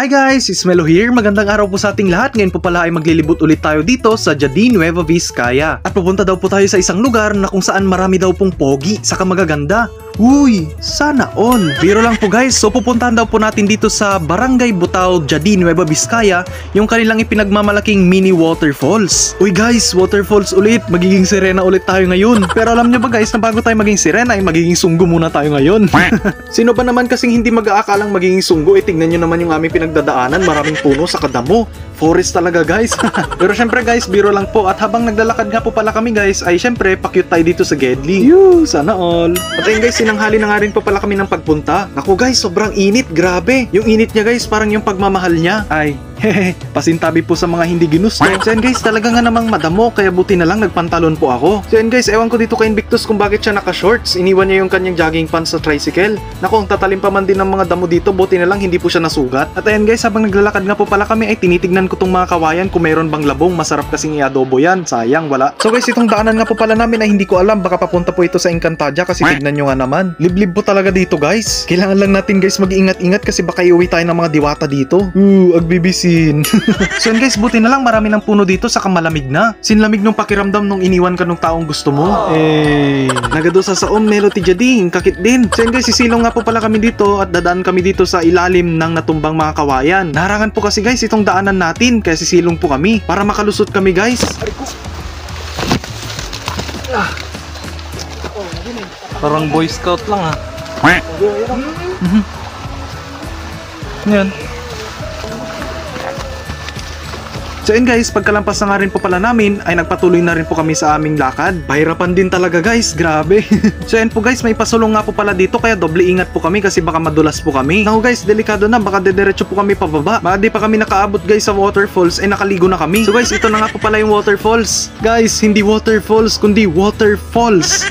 Hi guys, it's Melo here. Magandang araw po sa ating lahat. Ngayon po pala ay maglilibot ulit tayo dito sa Jardín Nueva Vizcaya. At pupunta daw po tayo sa isang lugar na kung saan marami daw pong pogi saka magaganda. Uy, sana all. Biro lang po guys, so pupuntahan daw po natin dito sa Barangay Butao, Jardín Nueva Vizcaya, yung kanilang ipinagmamalaking mini waterfalls. Uy guys, waterfalls ulit, magiging sirena ulit tayo ngayon. Pero alam nyo ba guys, na bago tayo maging sirena ay magiging sunggo muna tayo ngayon. Sino ba naman kasing hindi mag-aakalang magiging sunggo? Tingnan nyo naman yung aming pinagdadaanan, maraming puno sa kadamo. Forest talaga guys. Pero syempre guys, biro lang po. At habang naglalakad nga po pala kami guys, ay syempre pakyut tayo dito sa Gedli. Yoo, sana all. At ayun guys, sinanghali na nga rin po pala kami ng pagpunta. Naku guys, sobrang init, grabe. Yung init niya guys, parang yung pagmamahal niya. Ay, hehe, pasintabi po sa mga hindi ginusto. So yan guys, talaga nga namang madamo, kaya buti na lang nagpantalon po ako. So yan guys, ewan ko dito kay Invictus kung bakit siya naka-shorts. Iniwan niya yung kanyang jogging pants sa tricycle. Naku, ang tatalim pa man din ng mga damo dito, buti na lang hindi po siya nasugat. At ayan guys, habang naglalakad nga po pala kami ay tinitignan ko tong mga kawayan kung mayroon bang labong. Masarap kasing i-adobo yan, sayang wala. So guys, itong daanan nga po pala namin ay hindi ko alam, baka papunta po ito sa Encantadia kasi tignan nyo nga naman. Liblib po talaga dito guys. Kailangan lang natin guys mag-ingat-ingat kasi baka iuwi tayo ng mga diwata dito. Agbibisin. So yun guys, buti na lang marami ng puno dito saka malamig na. Sinlamig nung pakiramdam nung iniwan ka nung taong gusto mo. Nagado sa saon Melo ti Jading, kakit din. So yun guys, sisilong nga po pala kami dito at dadaan kami dito sa ilalim ng natumbang mga kawayan. Naharangan po kasi guys itong daanan natin kaya sisilong po kami para makalusot kami guys. Parang Boy Scout lang ha. Yan. So yun guys, pagkalampas na nga rin po pala namin ay nagpatuloy na rin po kami sa aming lakad. Pahirapan din talaga guys, grabe. So yun po guys, may pasulong nga po pala dito kaya doble ingat po kami kasi baka madulas po kami. Naku guys, delikado na, baka dediretso po kami pababa. Baka di pa kami nakaabot guys sa waterfalls ay nakaligo na kami. So guys, ito na nga po pala yung waterfalls. Guys, hindi waterfalls kundi waterfalls.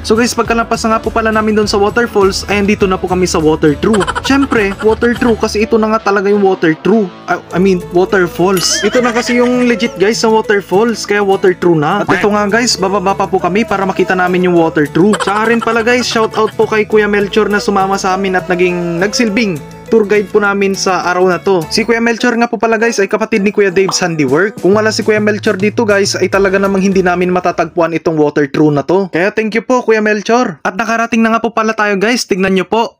So guys, pagkalampas na nga po pala namin doon sa waterfalls ay andito na po kami sa water true. Syempre, water true kasi ito na nga talaga yung water true. I mean, waterfalls. Ito na kasi yung legit guys sa waterfalls, kaya water true na. At ito nga guys, bababa pa po kami para makita namin yung water true. Tsaka rin pala guys, shout out po kay Kuya Melchor na sumama sa amin at nagsilbing tour guide po namin sa araw na to. Si Kuya Melchor nga po pala guys ay kapatid ni Kuya Dave's handiwork. Kung wala si Kuya Melchor dito guys ay talaga namang hindi namin matatagpuan itong water true na to. Kaya thank you po Kuya Melchor. At nakarating na nga po pala tayo guys, tignan nyo po.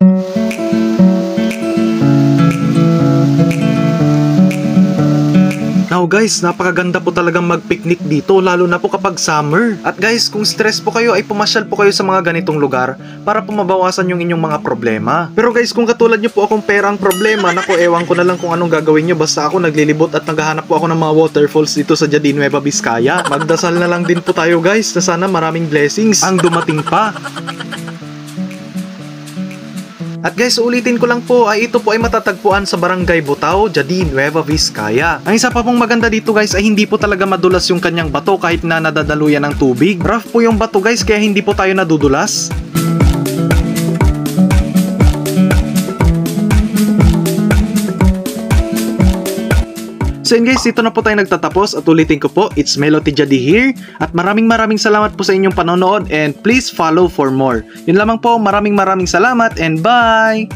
Now guys, napakaganda po talagang mag-picnic dito lalo na po kapag summer. At guys, kung stress po kayo ay pumasyal po kayo sa mga ganitong lugar para po mabawasan yung inyong mga problema. Pero guys, kung katulad nyo po akong perang problema, naku, ewan ko na lang kung anong gagawin nyo. Basta ako naglilibot at naghahanap po ako ng mga waterfalls dito sa Jardín Nueva Vizcaya. Magdasal na lang din po tayo guys na sana maraming blessings ang dumating pa. At guys, ulitin ko lang po ay ito po ay matatagpuan sa Barangay Butao, Jardín Nueva Vizcaya. Ang isa pa pong maganda dito guys ay hindi po talaga madulas yung kanyang bato kahit na nadadaluyan ng tubig. Rough po yung bato guys kaya hindi po tayo nadudulas. So yun guys, dito na po tayo nagtatapos at ulitin ko po, it's Melo T. Jadi here at maraming salamat po sa inyong panonood and please follow for more. Yun lamang po, maraming salamat and bye!